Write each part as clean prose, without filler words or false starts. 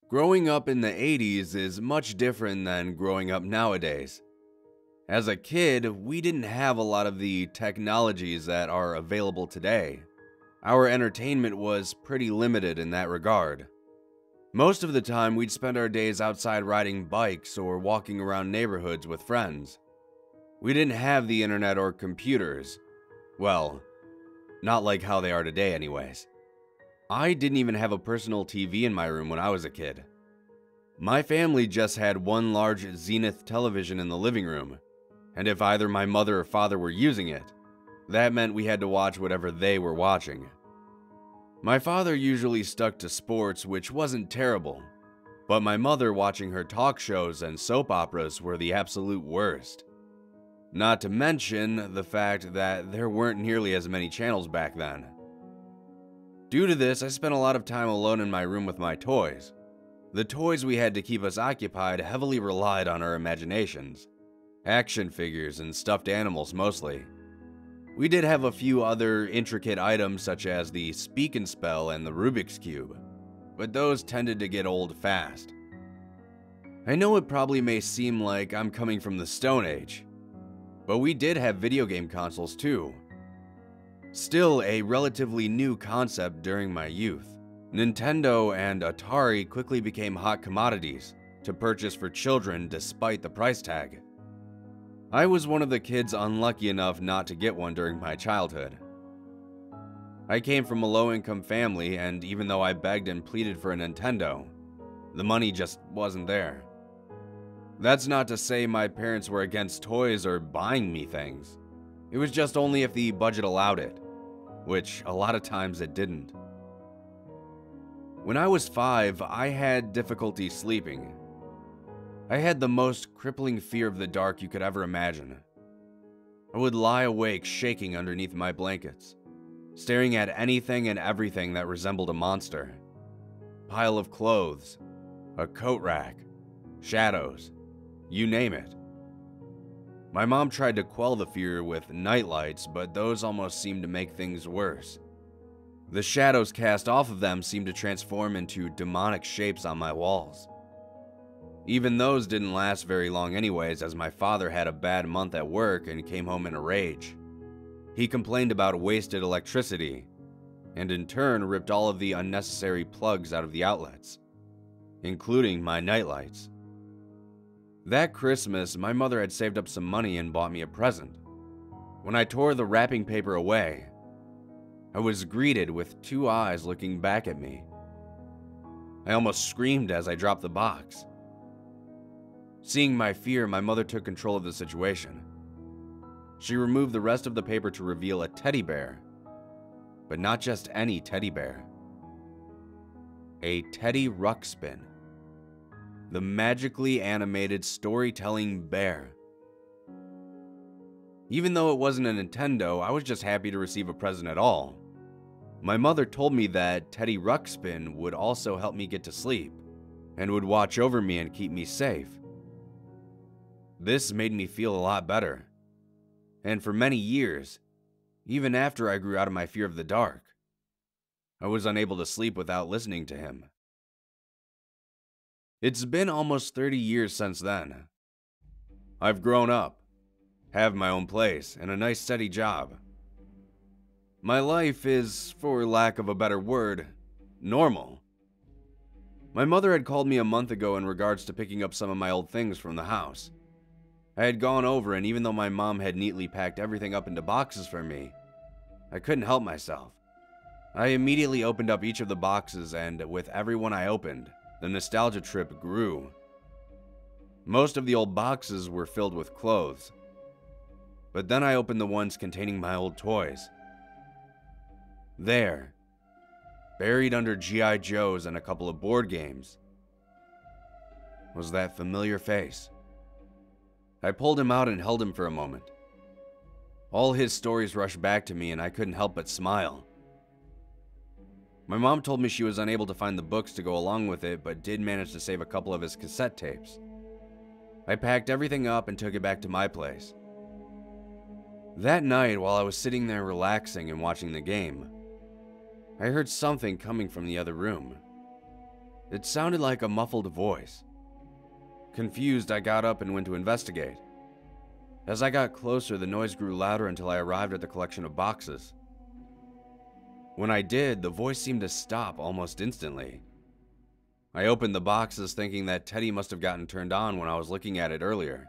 Growing up in the 80s is much different than growing up nowadays. As a kid, we didn't have a lot of the technologies that are available today. Our entertainment was pretty limited in that regard. Most of the time, we'd spend our days outside riding bikes or walking around neighborhoods with friends. We didn't have the internet or computers. Well, not like how they are today anyways. I didn't even have a personal TV in my room when I was a kid. My family just had one large Zenith television in the living room, and if either my mother or father were using it, that meant we had to watch whatever they were watching. My father usually stuck to sports, which wasn't terrible, but my mother watching her talk shows and soap operas were the absolute worst. Not to mention the fact that there weren't nearly as many channels back then. Due to this, I spent a lot of time alone in my room with my toys. The toys we had to keep us occupied heavily relied on our imaginations. Action figures and stuffed animals mostly. We did have a few other intricate items such as the Speak and Spell and the Rubik's Cube, but those tended to get old fast. I know it probably may seem like I'm coming from the Stone Age, but we did have video game consoles too. Still a relatively new concept during my youth. Nintendo and Atari quickly became hot commodities to purchase for children despite the price tag. I was one of the kids unlucky enough not to get one during my childhood. I came from a low-income family, and even though I begged and pleaded for a Nintendo, the money just wasn't there. That's not to say my parents were against toys or buying me things. It was just only if the budget allowed it, which a lot of times it didn't. When I was 5, I had difficulty sleeping. I had the most crippling fear of the dark you could ever imagine. I would lie awake shaking underneath my blankets, staring at anything and everything that resembled a monster. Pile of clothes, a coat rack, shadows, you name it. My mom tried to quell the fear with nightlights, but those almost seemed to make things worse. The shadows cast off of them seemed to transform into demonic shapes on my walls. Even those didn't last very long anyways, as my father had a bad month at work and came home in a rage. He complained about wasted electricity, and in turn ripped all of the unnecessary plugs out of the outlets, including my nightlights. That Christmas, my mother had saved up some money and bought me a present. When I tore the wrapping paper away, I was greeted with two eyes looking back at me. I almost screamed as I dropped the box. Seeing my fear, my mother took control of the situation. She removed the rest of the paper to reveal a teddy bear, but not just any teddy bear. A Teddy Ruxpin, the magically animated storytelling bear. Even though it wasn't a Nintendo, I was just happy to receive a present at all. My mother told me that Teddy Ruxpin would also help me get to sleep, and would watch over me and keep me safe. This made me feel a lot better, and for many years, even after I grew out of my fear of the dark, I was unable to sleep without listening to him. It's been almost 30 years since then. I've grown up, have my own place, and a nice steady job. My life is, for lack of a better word, normal. My mother had called me a month ago in regards to picking up some of my old things from the house. I had gone over, and even though my mom had neatly packed everything up into boxes for me, I couldn't help myself. I immediately opened up each of the boxes, and with every one I opened, the nostalgia trip grew. Most of the old boxes were filled with clothes, but then I opened the ones containing my old toys. There, buried under G.I. Joes and a couple of board games, was that familiar face. I pulled him out and held him for a moment. All his stories rushed back to me, and I couldn't help but smile. My mom told me she was unable to find the books to go along with it, but did manage to save a couple of his cassette tapes. I packed everything up and took it back to my place. That night, while I was sitting there relaxing and watching the game, I heard something coming from the other room. It sounded like a muffled voice. Confused, I got up and went to investigate. As I got closer, the noise grew louder until I arrived at the collection of boxes. When I did, the voice seemed to stop almost instantly. I opened the boxes thinking that Teddy must have gotten turned on when I was looking at it earlier.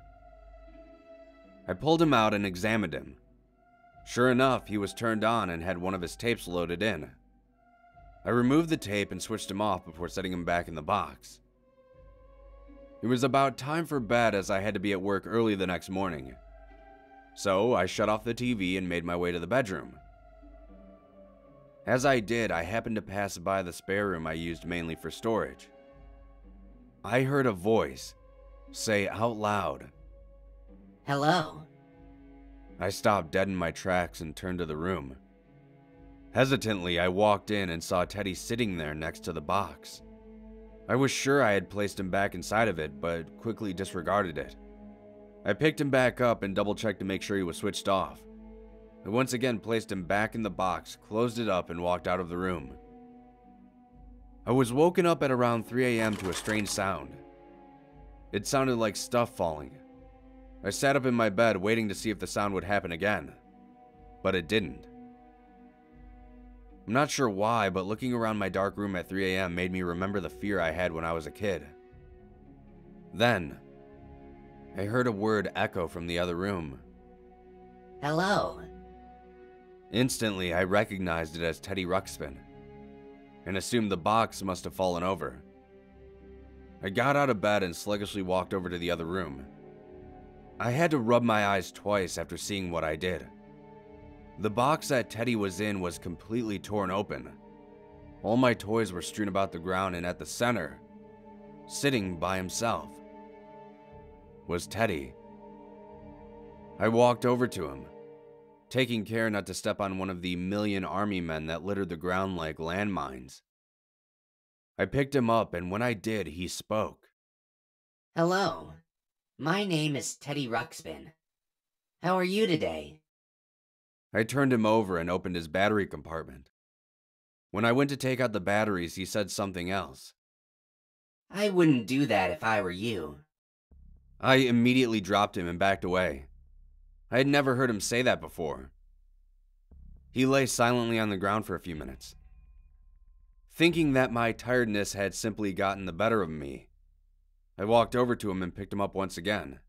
I pulled him out and examined him. Sure enough, he was turned on and had one of his tapes loaded in. I removed the tape and switched him off before setting him back in the box. It was about time for bed as I had to be at work early the next morning. So I shut off the TV and made my way to the bedroom. As I did, I happened to pass by the spare room I used mainly for storage. I heard a voice say out loud, "Hello." I stopped dead in my tracks and turned to the room. Hesitantly, I walked in and saw Teddy sitting there next to the box. I was sure I had placed him back inside of it, but quickly disregarded it. I picked him back up and double-checked to make sure he was switched off. I once again placed him back in the box, closed it up, and walked out of the room. I was woken up at around 3 a.m. to a strange sound. It sounded like stuff falling. I sat up in my bed waiting to see if the sound would happen again, but it didn't. I'm not sure why, but looking around my dark room at 3 a.m. made me remember the fear I had when I was a kid. Then, I heard a word echo from the other room. "Hello." Instantly, I recognized it as Teddy Ruxpin, and assumed the box must have fallen over. I got out of bed and sluggishly walked over to the other room. I had to rub my eyes twice after seeing what I did. The box that Teddy was in was completely torn open. All my toys were strewn about the ground, and at the center, sitting by himself, was Teddy. I walked over to him, taking care not to step on one of the million army men that littered the ground like landmines. I picked him up, and when I did, he spoke. "Hello. My name is Teddy Ruxpin. How are you today?" I turned him over and opened his battery compartment. When I went to take out the batteries, he said something else. "I wouldn't do that if I were you." I immediately dropped him and backed away. I had never heard him say that before. He lay silently on the ground for a few minutes. Thinking that my tiredness had simply gotten the better of me, I walked over to him and picked him up once again.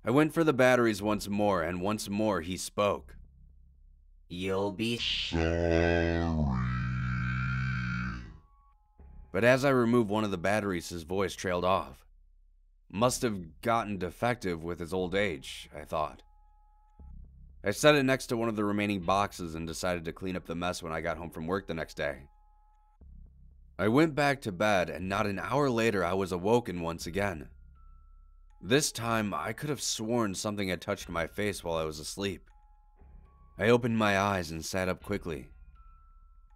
I went for the batteries once more, and once more he spoke. "You'll be Sorry. But as I removed one of the batteries, his voice trailed off. Must have gotten defective with his old age, I thought. I set it next to one of the remaining boxes and decided to clean up the mess when I got home from work the next day. I went back to bed, and not an hour later I was awoken once again. This time, I could have sworn something had touched my face while I was asleep. I opened my eyes and sat up quickly.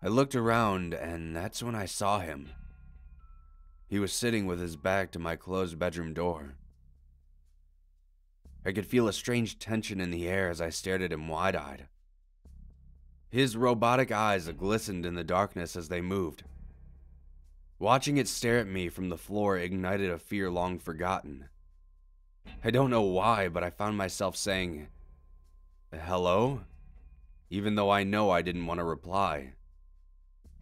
I looked around, and that's when I saw him. He was sitting with his back to my closed bedroom door. I could feel a strange tension in the air as I stared at him wide-eyed. His robotic eyes glistened in the darkness as they moved. Watching it stare at me from the floor ignited a fear long forgotten. I don't know why, but I found myself saying, "Hello?" even though I know I didn't want to reply.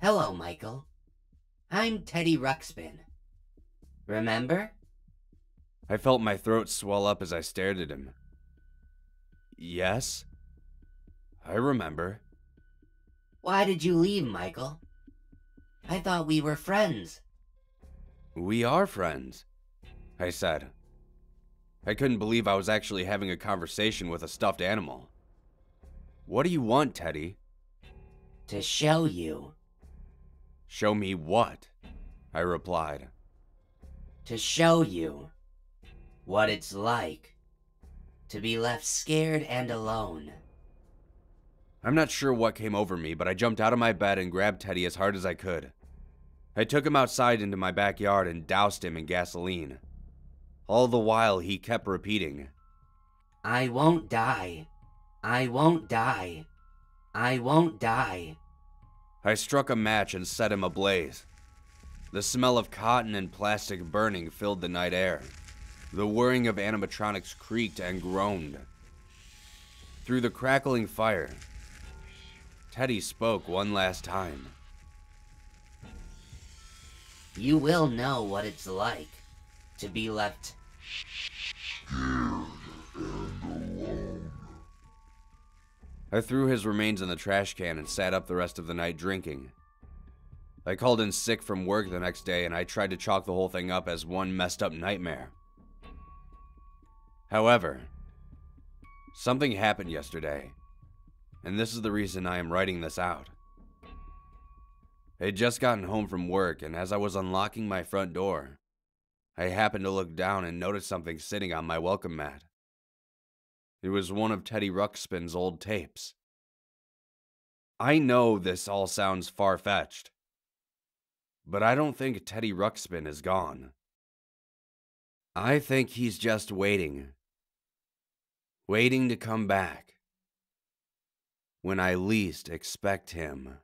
"Hello, Michael. I'm Teddy Ruxpin. Remember?" I felt my throat swell up as I stared at him. "Yes, I remember." "Why did you leave, Michael? I thought we were friends." "We are friends," I said. I couldn't believe I was actually having a conversation with a stuffed animal. "What do you want, Teddy?" "To show you." "Show me what?" I replied. "To show you what it's like to be left scared and alone." I'm not sure what came over me, but I jumped out of my bed and grabbed Teddy as hard as I could. I took him outside into my backyard and doused him in gasoline. All the while, he kept repeating, "I won't die. I won't die. I won't die." I struck a match and set him ablaze. The smell of cotton and plastic burning filled the night air. The whirring of animatronics creaked and groaned. Through the crackling fire, Teddy spoke one last time. You will know what it's like to be left Scared and alone. I threw his remains in the trash can and sat up the rest of the night drinking. I called in sick from work the next day and I tried to chalk the whole thing up as one messed up nightmare. However, something happened yesterday, and this is the reason I am writing this out. I had just gotten home from work, and as I was unlocking my front door, I happened to look down and noticed something sitting on my welcome mat. It was one of Teddy Ruxpin's old tapes. I know this all sounds far-fetched, but I don't think Teddy Ruxpin is gone. I think he's just waiting to come back when I least expect him.